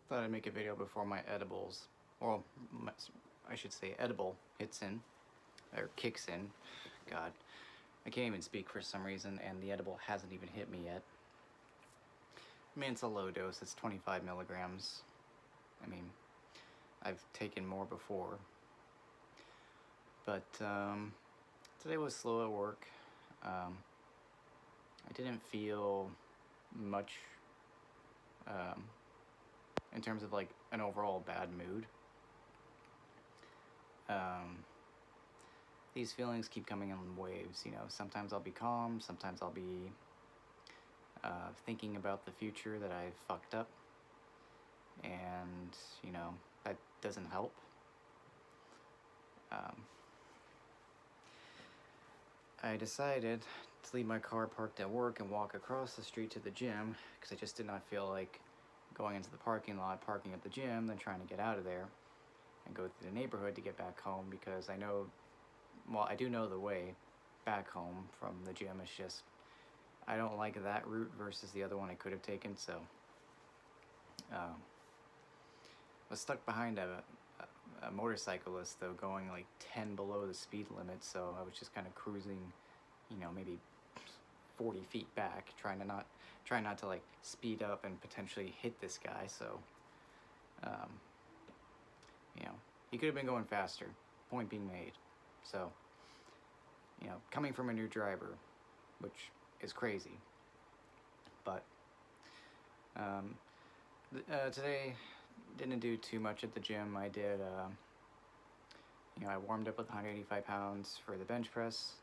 Thought I'd make a video before my edibles, well, I should say edible hits in, or kicks in. God, I can't even speak for some reason, and the edible hasn't even hit me yet. I mean, it's a low dose, it's 25 milligrams. I mean, I've taken more before. But today was slow at work. I didn't feel much in terms of like an overall bad mood. These feelings keep coming in waves, you know. Sometimes I'll be calm, sometimes I'll be thinking about the future that I fucked up, and you know, that doesn't help. I decided to leave my car parked at work and walk across the street to the gym because I just did not feel like going into the parking lot, parking at the gym, then trying to get out of there and go through the neighborhood to get back home, because I know, well, I do know the way back home from the gym. It's just, I don't like that route versus the other one I could have taken, so I was stuck behind a motorcyclist though, going like 10 below the speed limit, so I was just kind of cruising, you know, maybe 40 feet back, trying not to like speed up and potentially hit this guy. So you know, he could have been going faster, point being made. So, you know, coming from a new driver, which is crazy, but today didn't do too much at the gym. I did, you know, I warmed up with 185 pounds for the bench press,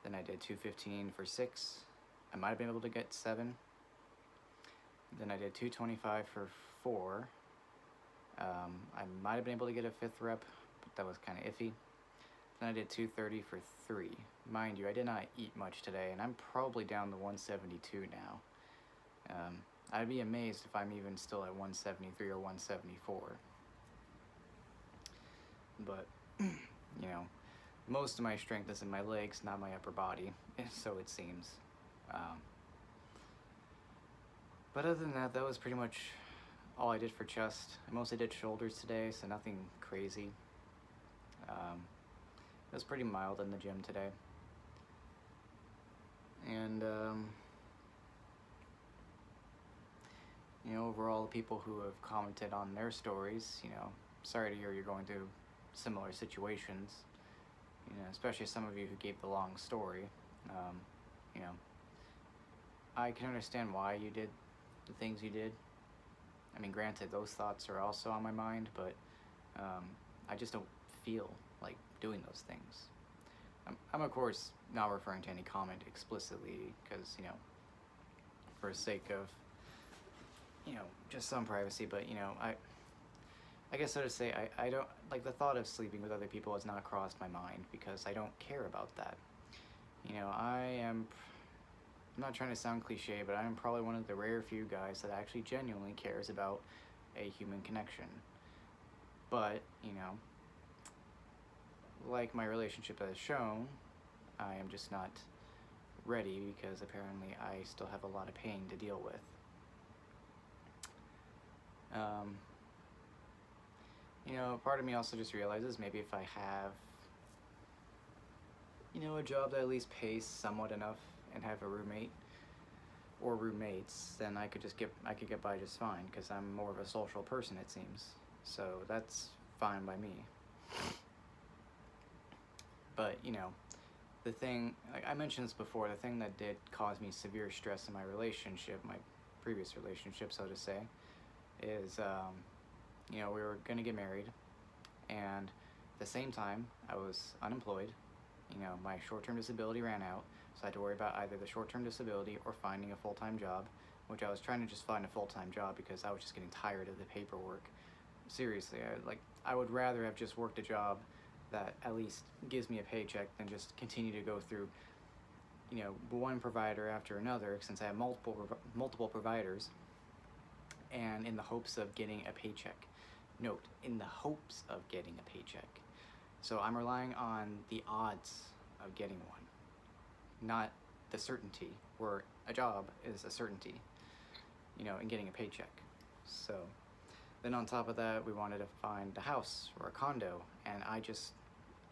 then I did 215 for 6. I might have been able to get 7. Then I did 225 for 4. I might have been able to get a 5th rep, but that was kind of iffy. Then I did 230 for 3. Mind you, I did not eat much today, and I'm probably down to 172 now. I'd be amazed if I'm even still at 173 or 174. But, you know, most of my strength is in my legs, not my upper body, so it seems. But other than that, that was pretty much all I did for chest. I mostly did shoulders today, so nothing crazy. It was pretty mild in the gym today. And, you know, overall, the people who have commented on their stories, you know, sorry to hear you're going through similar situations. You know, especially some of you who gave the long story. You know, I can understand why you did the things you did. I mean, granted, those thoughts are also on my mind, but I just don't feel like doing those things. I'm of course not referring to any comment explicitly, because, you know, for the sake of, you know, just some privacy, but, you know, I guess so to say, I don't, like, the thought of sleeping with other people has not crossed my mind, because I don't care about that. You know, I'm not trying to sound cliche, but I'm probably one of the rare few guys that actually genuinely cares about a human connection. But, you know, like my relationship has shown, I am just not ready, because apparently I still have a lot of pain to deal with. You know, part of me also just realizes maybe if I have, you know, a job that at least pays somewhat enough and have a roommate or roommates, then I could get by just fine, because I'm more of a social person, it seems. So that's fine by me. But, you know, the thing, like I mentioned this before, the thing that did cause me severe stress in my relationship, my previous relationship, so to say, is, you know, we were going to get married, and at the same time, I was unemployed. You know, my short-term disability ran out, so I had to worry about either the short-term disability or finding a full-time job, which I was trying to just find a full-time job because I was just getting tired of the paperwork. Seriously, I would rather have just worked a job that at least gives me a paycheck than just continue to go through, you know, one provider after another, since I have multiple providers, and in the hopes of getting a paycheck. Note, in the hopes of getting a paycheck. So I'm relying on the odds of getting one, not the certainty, where a job is a certainty, you know, in getting a paycheck. So Then on top of that, we wanted to find a house or a condo, and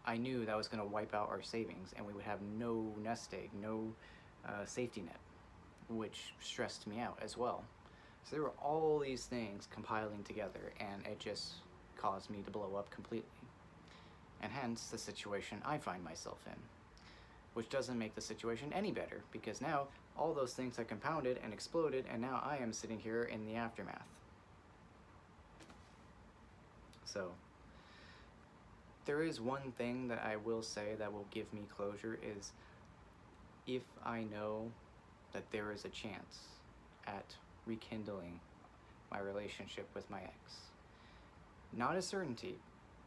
I knew that was going to wipe out our savings, and we would have no nest egg, no safety net, which stressed me out as well. So there were all these things compiling together, and it just caused me to blow up completely. And hence the situation I find myself in, which doesn't make the situation any better, because now all those things have compounded and exploded, and now I am sitting here in the aftermath. So there is one thing that I will say that will give me closure is if I know that there is a chance at rekindling my relationship with my ex. Not a certainty,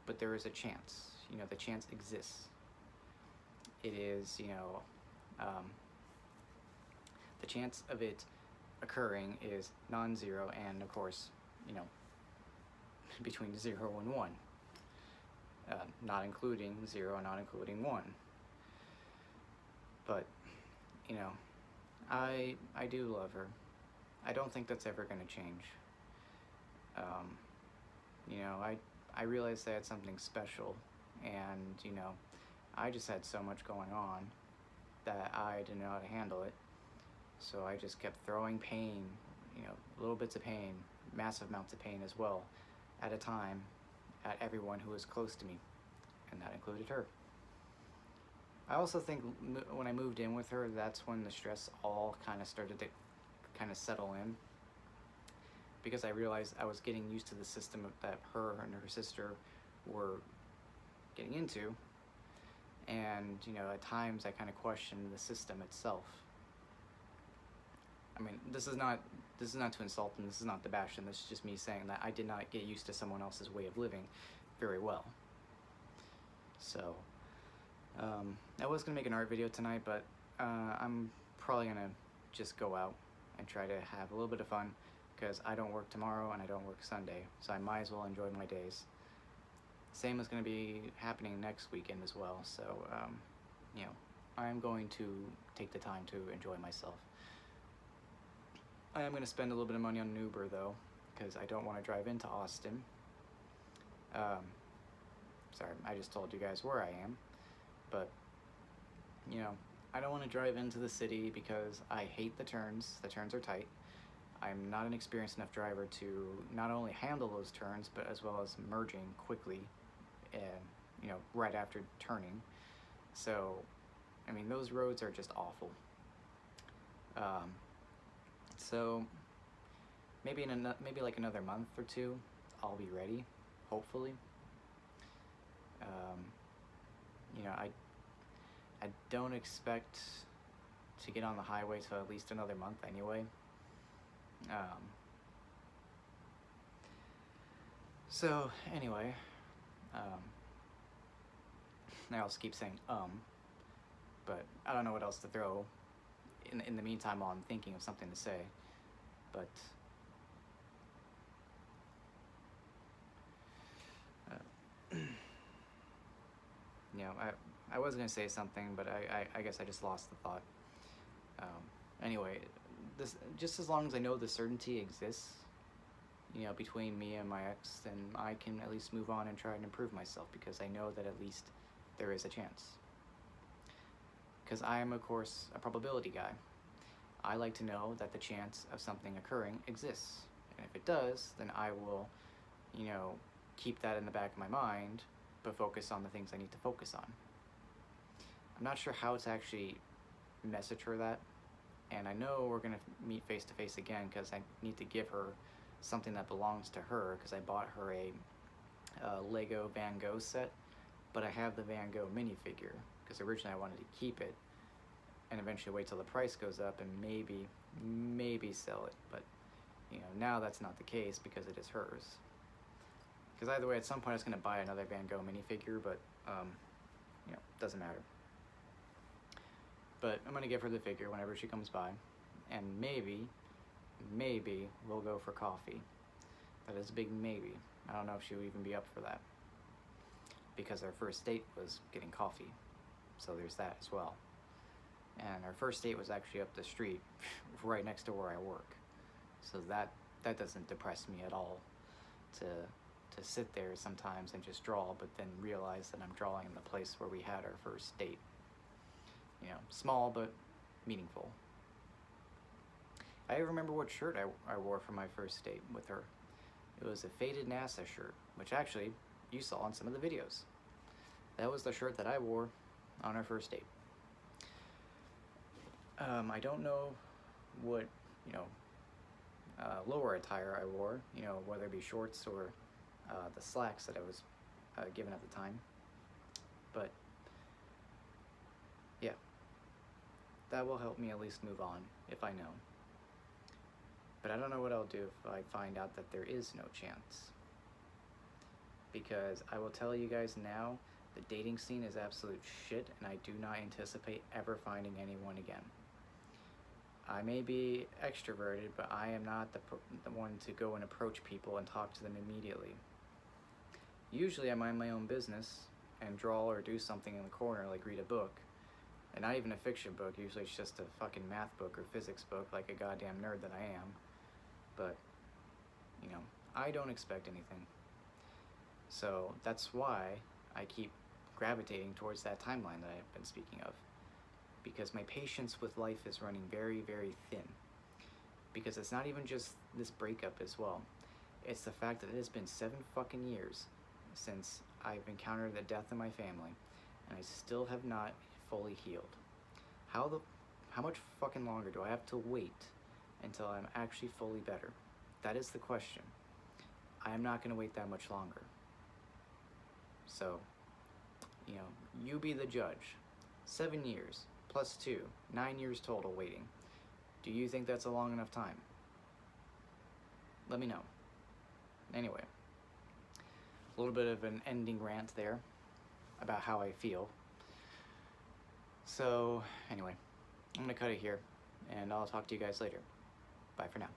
but there is a chance. You know, the chance exists. It is, the chance of it occurring is non-zero, and of course, between 0 and 1. Not including 0, not including 1. But, I do love her. I don't think that's ever going to change. I realized I had something special, and, I just had so much going on that I didn't know how to handle it. So I just kept throwing pain, little bits of pain, massive amounts of pain as well, at a time, at everyone who was close to me, and that included her. I also think when I moved in with her, that's when the stress all kind of started to kind of settle in, because I realized I was getting used to the system that her and her sister were getting into, and at times I kind of questioned the system itself. I mean, this is not to insult them, this is not to bash them, this is just me saying that I did not get used to someone else's way of living very well. So, I was going to make an art video tonight, but I'm probably going to just go out and try to have a little bit of fun, because I don't work tomorrow and I don't work Sunday, so I might as well enjoy my days. Same is going to be happening next weekend as well, so, I'm going to take the time to enjoy myself. I am going to spend a little bit of money on an Uber, though, because I don't want to drive into Austin. Sorry, I just told you guys where I am, but, I don't want to drive into the city because I hate the turns. The turns are tight. I'm not an experienced enough driver to not only handle those turns, but as well as merging quickly and, right after turning. So, I mean, those roads are just awful. So maybe like another month or two, I'll be ready, hopefully. I don't expect to get on the highway till at least another month anyway. So anyway, I also keep saying but I don't know what else to throw in the meantime while I'm thinking of something to say. But I was going to say something, but I guess I just lost the thought. Anyway, just as long as I know the certainty exists, between me and my ex, then I can at least move on and try and improve myself, because I know that at least there is a chance. Because I am, of course, a probability guy. I like to know that the chance of something occurring exists. And if it does, then I will, keep that in the back of my mind, but focus on the things I need to focus on. I'm not sure how to actually message her that, and I know we're going to meet face to face again, because I need to give her something that belongs to her, because I bought her a Lego Van Gogh set, but I have the Van Gogh minifigure, because originally I wanted to keep it and eventually wait till the price goes up and maybe sell it, but now that's not the case because it is hers. Because either way, at some point I was going to buy another Van Gogh minifigure, but doesn't matter. But I'm going to give her the figure whenever she comes by, and maybe we'll go for coffee. That is a big maybe. I don't know if she would even be up for that, because our first date was getting coffee, so there's that as well. And our first date was actually up the street, right next to where I work, so that doesn't depress me at all, to sit there sometimes and just draw, but then realize that I'm drawing in the place where we had our first date. You know, small but meaningful. I remember what shirt I wore for my first date with her. It was a faded NASA shirt, which actually you saw in some of the videos. That was the shirt that I wore on our first date. I don't know what, you know, lower attire I wore, you know, whether it be shorts or the slacks that I was given at the time. But yeah, that will help me at least move on if I know. But I don't know what I'll do if I find out that there is no chance. Because I will tell you guys now, the dating scene is absolute shit, and I do not anticipate ever finding anyone again. I may be extroverted, but I am not the one to go and approach people and talk to them immediately. Usually I mind my own business and draw or do something in the corner, like read a book. And not even a fiction book, usually it's just a fucking math book or physics book, like a goddamn nerd that I am. But, you know, I don't expect anything. So that's why I keep gravitating towards that timeline that I've been speaking of. Because my patience with life is running very, very thin. Because it's not even just this breakup as well. It's the fact that it has been 7 fucking years since I've encountered the death of my family, and I still have not fully healed. How much fucking longer do I have to wait until I'm actually fully better? That is the question. I am not going to wait that much longer. So, you know, you be the judge. 7 years plus 2, 9 years total waiting. Do you think that's a long enough time? Let me know. Anyway, a little bit of an ending rant there about how I feel. So, anyway, I'm going to cut it here, and I'll talk to you guys later. Bye for now.